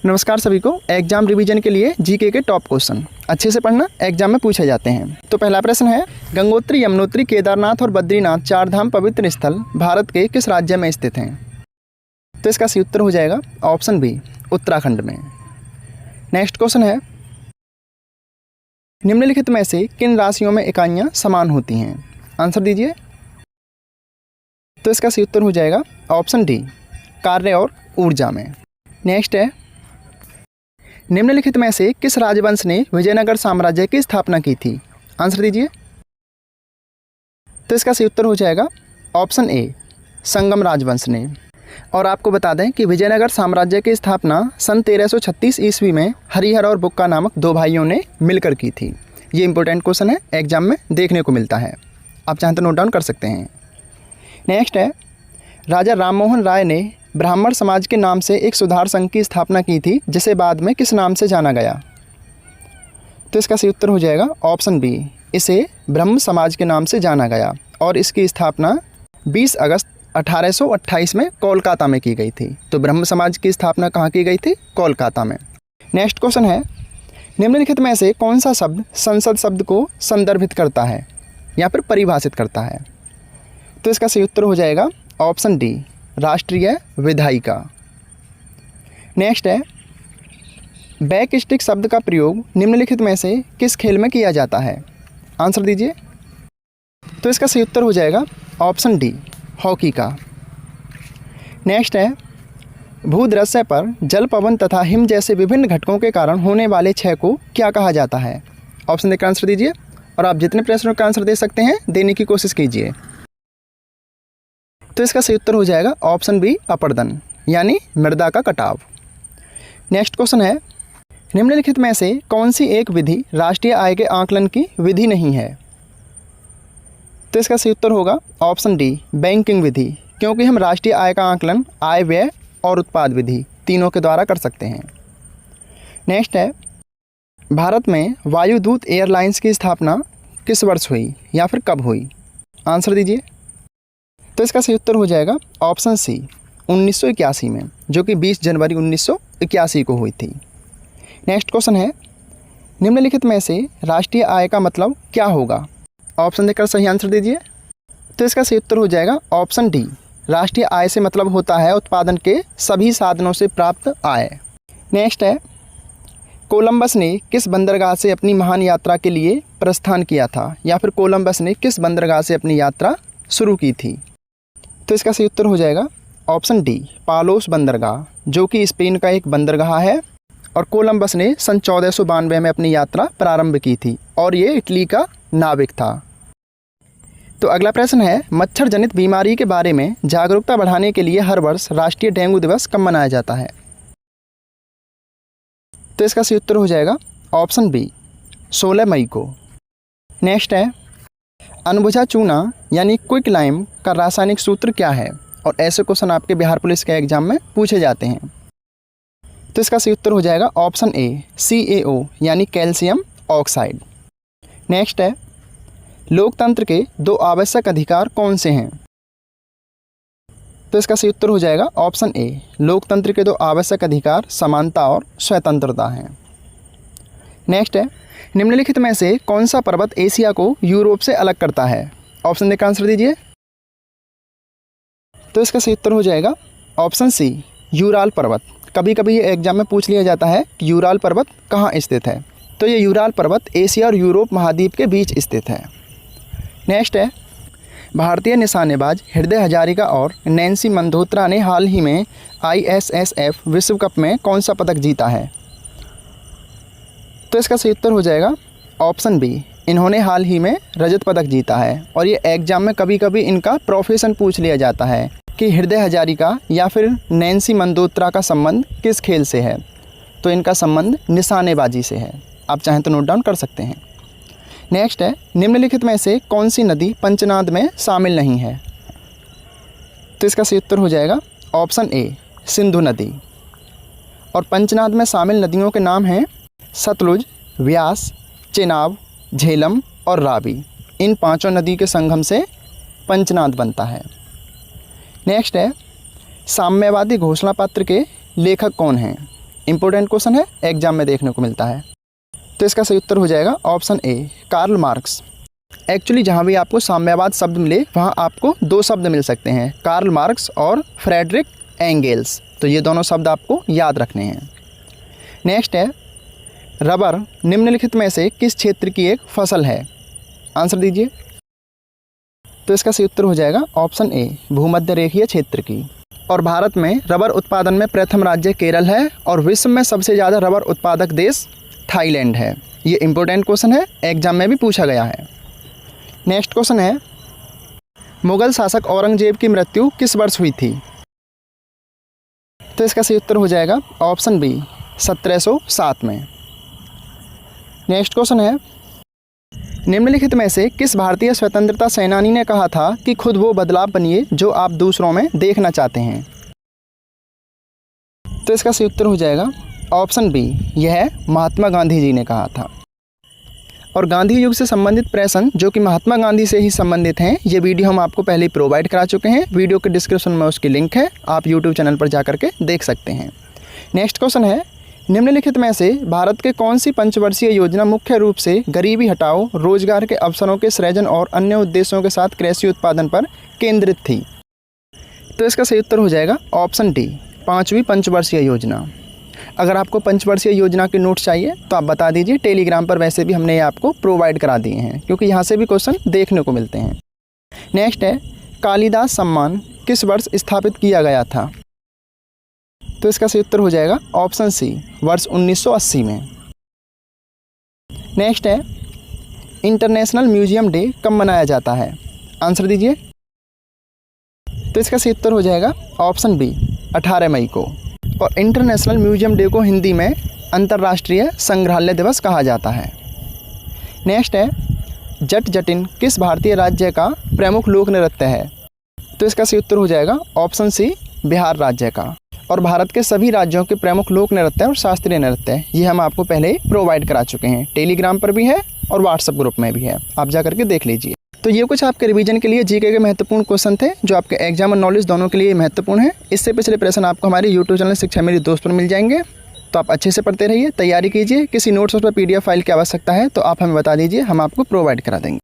नमस्कार सभी को। एग्जाम रिवीजन के लिए जीके के टॉप क्वेश्चन अच्छे से पढ़ना, एग्जाम में पूछे जाते हैं। तो पहला प्रश्न है, गंगोत्री, यमुनोत्री, केदारनाथ और बद्रीनाथ चार धाम पवित्र स्थल भारत के किस राज्य में स्थित हैं? तो इसका सही उत्तर हो जाएगा ऑप्शन बी, उत्तराखंड में। नेक्स्ट क्वेश्चन है, निम्नलिखित में से किन राशियों में इकाइयाँ समान होती हैं? आंसर दीजिए। तो इसका सही उत्तर हो जाएगा ऑप्शन डी, कार्य और ऊर्जा में। नेक्स्ट है, निम्नलिखित में से किस राजवंश ने विजयनगर साम्राज्य की स्थापना की थी? आंसर दीजिए। तो इसका सही उत्तर हो जाएगा ऑप्शन ए, संगम राजवंश ने। और आपको बता दें कि विजयनगर साम्राज्य की स्थापना सन 1336 ईस्वी में हरिहर और बुक्का नामक दो भाइयों ने मिलकर की थी। ये इंपॉर्टेंट क्वेश्चन है, एग्जाम में देखने को मिलता है, आप चाहें तो नोट डाउन कर सकते हैं। नेक्स्ट है, राजा राममोहन राय ने ब्राह्मण समाज के नाम से एक सुधार संघ की स्थापना की थी, जिसे बाद में किस नाम से जाना गया? तो इसका सही उत्तर हो जाएगा ऑप्शन बी, इसे ब्रह्म समाज के नाम से जाना गया और इसकी स्थापना 20 अगस्त 1828 में कोलकाता में की गई थी। तो ब्रह्म समाज की स्थापना कहाँ की गई थी? कोलकाता में। नेक्स्ट क्वेश्चन है, निम्नलिखित में से कौन सा शब्द संसद शब्द को संदर्भित करता है या फिर परिभाषित करता है? तो इसका सही उत्तर हो जाएगा ऑप्शन डी, राष्ट्रीय विधायिका। नेक्स्ट है, बैक स्टिक शब्द का प्रयोग निम्नलिखित में से किस खेल में किया जाता है? आंसर दीजिए। तो इसका सही उत्तर हो जाएगा ऑप्शन डी, हॉकी का। नेक्स्ट है, भूदृश्य पर जल, पवन तथा हिम जैसे विभिन्न घटकों के कारण होने वाले क्षय को क्या कहा जाता है? ऑप्शन देकर आंसर दीजिए और आप जितने प्रश्नों का आंसर दे सकते हैं देने की कोशिश कीजिए। तो इसका सही उत्तर हो जाएगा ऑप्शन बी, अपरदन, यानी मृदा का कटाव। नेक्स्ट क्वेश्चन है, निम्नलिखित में से कौन सी एक विधि राष्ट्रीय आय के आकलन की विधि नहीं है? तो इसका सही उत्तर होगा ऑप्शन डी, बैंकिंग विधि, क्योंकि हम राष्ट्रीय आय का आकलन आय, व्यय और उत्पाद विधि तीनों के द्वारा कर सकते हैं। नेक्स्ट है, भारत में वायुदूत एयरलाइंस की स्थापना किस वर्ष हुई या फिर कब हुई? आंसर दीजिए। तो इसका सही उत्तर हो जाएगा ऑप्शन सी, 1981 में, जो कि 20 जनवरी 1981 को हुई थी। नेक्स्ट क्वेश्चन है, निम्नलिखित में से राष्ट्रीय आय का मतलब क्या होगा? ऑप्शन देकर सही आंसर दीजिए। तो इसका सही उत्तर हो जाएगा ऑप्शन डी, राष्ट्रीय आय से मतलब होता है उत्पादन के सभी साधनों से प्राप्त आय। नेक्स्ट है, कोलंबस ने किस बंदरगाह से अपनी महान यात्रा के लिए प्रस्थान किया था या फिर कोलंबस ने किस बंदरगाह से अपनी यात्रा शुरू की थी? तो इसका सही उत्तर हो जाएगा ऑप्शन डी, पालोस बंदरगाह, जो कि स्पेन का एक बंदरगाह है और कोलंबस ने सन 1492 में अपनी यात्रा प्रारंभ की थी और ये इटली का नाविक था। तो अगला प्रश्न है, मच्छर जनित बीमारी के बारे में जागरूकता बढ़ाने के लिए हर वर्ष राष्ट्रीय डेंगू दिवस कब मनाया जाता है? तो इसका सही उत्तर हो जाएगा ऑप्शन बी, 16 मई को। नेक्स्ट है, अनबुझा चूना यानी क्विक लाइम का रासायनिक सूत्र क्या है? और ऐसे क्वेश्चन आपके बिहार पुलिस के एग्जाम में पूछे जाते हैं। तो इसका सही उत्तर हो जाएगा ऑप्शन ए, CaO यानी कैल्शियम ऑक्साइड। नेक्स्ट है, लोकतंत्र के दो आवश्यक अधिकार कौन से हैं? तो इसका सही उत्तर हो जाएगा ऑप्शन ए, लोकतंत्र के दो आवश्यक अधिकार समानता और स्वतंत्रता हैं। नेक्स्ट है, निम्नलिखित में से कौन सा पर्वत एशिया को यूरोप से अलग करता है? ऑप्शन देकर आंसर दीजिए। तो इसका सही उत्तर हो जाएगा ऑप्शन सी, यूराल पर्वत। कभी कभी ये एग्जाम में पूछ लिया जाता है कि यूराल पर्वत कहाँ स्थित है, तो ये यूराल पर्वत एशिया और यूरोप महाद्वीप के बीच स्थित है। नेक्स्ट है, भारतीय निशानेबाज हृदय हजारिका और नैन्सी मंधोत्रा ने हाल ही में ISSF विश्व कप में कौन सा पदक जीता है? तो इसका सही उत्तर हो जाएगा ऑप्शन बी, इन्होंने हाल ही में रजत पदक जीता है और ये एग्जाम में कभी कभी इनका प्रोफेशन पूछ लिया जाता है कि हृदय हजारिका या फिर नैन्सी मंदोत्रा का संबंध किस खेल से है? तो इनका संबंध निशानेबाजी से है, आप चाहें तो नोट डाउन कर सकते हैं। नेक्स्ट है, निम्नलिखित में से कौन सी नदी पंचनाद में शामिल नहीं है? तो इसका सही उत्तर हो जाएगा ऑप्शन ए, सिंधु नदी। और पंचनाद में शामिल नदियों के नाम हैं सतलुज, व्यास, चेनाब, झेलम और रावी। इन पांचों नदी के संगम से पंचनाद बनता है। नेक्स्ट है, साम्यवादी घोषणा पत्र के लेखक कौन हैं? इंपॉर्टेंट क्वेश्चन है, एग्जाम में देखने को मिलता है। तो इसका सही उत्तर हो जाएगा option A, Karl Marx. Actually जहाँ भी आपको साम्यवाद शब्द मिले वहाँ आपको दो शब्द मिल सकते हैं, कार्ल मार्क्स और फ्रेडरिक एंगेल्स। तो ये दोनों शब्द आपको याद रखने हैं। नेक्स्ट है, रबर निम्नलिखित में से किस क्षेत्र की एक फसल है? आंसर दीजिए। तो इसका सही उत्तर हो जाएगा ऑप्शन ए, भूमध्य रेखीय क्षेत्र की। और भारत में रबर उत्पादन में प्रथम राज्य केरल है और विश्व में सबसे ज़्यादा रबर उत्पादक देश थाईलैंड है। ये इंपॉर्टेंट क्वेश्चन है, एग्जाम में भी पूछा गया है। नेक्स्ट क्वेश्चन है, मुगल शासक औरंगजेब की मृत्यु किस वर्ष हुई थी? तो इसका सही उत्तर हो जाएगा ऑप्शन बी, 1707 में। नेक्स्ट क्वेश्चन है, निम्नलिखित में से किस भारतीय स्वतंत्रता सेनानी ने कहा था कि खुद वो बदलाव बनिए जो आप दूसरों में देखना चाहते हैं? तो इसका सही उत्तर हो जाएगा ऑप्शन बी, यह महात्मा गांधी जी ने कहा था। और गांधी युग से संबंधित प्रश्न जो कि महात्मा गांधी से ही संबंधित हैं, ये वीडियो हम आपको पहले ही प्रोवाइड करा चुके हैं। वीडियो के डिस्क्रिप्शन में उसकी लिंक है, आप यूट्यूब चैनल पर जा करके देख सकते हैं। नेक्स्ट क्वेश्चन है, निम्नलिखित में से भारत के कौन सी पंचवर्षीय योजना मुख्य रूप से गरीबी हटाओ, रोजगार के अवसरों के सृजन और अन्य उद्देश्यों के साथ कृषि उत्पादन पर केंद्रित थी? तो इसका सही उत्तर हो जाएगा ऑप्शन डी, 5वीं पंचवर्षीय योजना। अगर आपको पंचवर्षीय योजना के नोट्स चाहिए तो आप बता दीजिए, टेलीग्राम पर वैसे भी हमने ये आपको प्रोवाइड करा दिए हैं, क्योंकि यहाँ से भी क्वेश्चन देखने को मिलते हैं। नेक्स्ट है, कालिदास सम्मान किस वर्ष स्थापित किया गया था? तो इसका सही उत्तर हो जाएगा ऑप्शन सी, वर्ष 1980 में। नेक्स्ट है, इंटरनेशनल म्यूजियम डे कब मनाया जाता है? आंसर दीजिए। तो इसका सही उत्तर हो जाएगा ऑप्शन बी, 18 मई को। और इंटरनेशनल म्यूजियम डे को हिंदी में अंतर्राष्ट्रीय संग्रहालय दिवस कहा जाता है। नेक्स्ट है, जट जटिन किस भारतीय राज्य का प्रमुख लोक नृत्य है? तो इसका सही उत्तर हो जाएगा ऑप्शन सी, बिहार राज्य का। और भारत के सभी राज्यों के प्रमुख लोक नृत्य और शास्त्रीय नृत्य ये हम आपको पहले ही प्रोवाइड करा चुके हैं, टेलीग्राम पर भी है और व्हाट्सएप ग्रुप में भी है, आप जा करके देख लीजिए। तो ये कुछ आपके रिवीजन के लिए जीके के महत्वपूर्ण क्वेश्चन थे जो आपके एग्जाम और नॉलेज दोनों के लिए महत्वपूर्ण है। इससे पिछले प्रश्न आपको हमारे यूट्यूब चैनल शिक्षा मेरी दोस्त पर मिल जाएंगे। तो आप अच्छे से पढ़ते रहिए, तैयारी कीजिए। किसी नोट्स पर PDF फाइल की आवश्यकता है तो आप हमें बता दीजिए, हम आपको प्रोवाइड करा देंगे।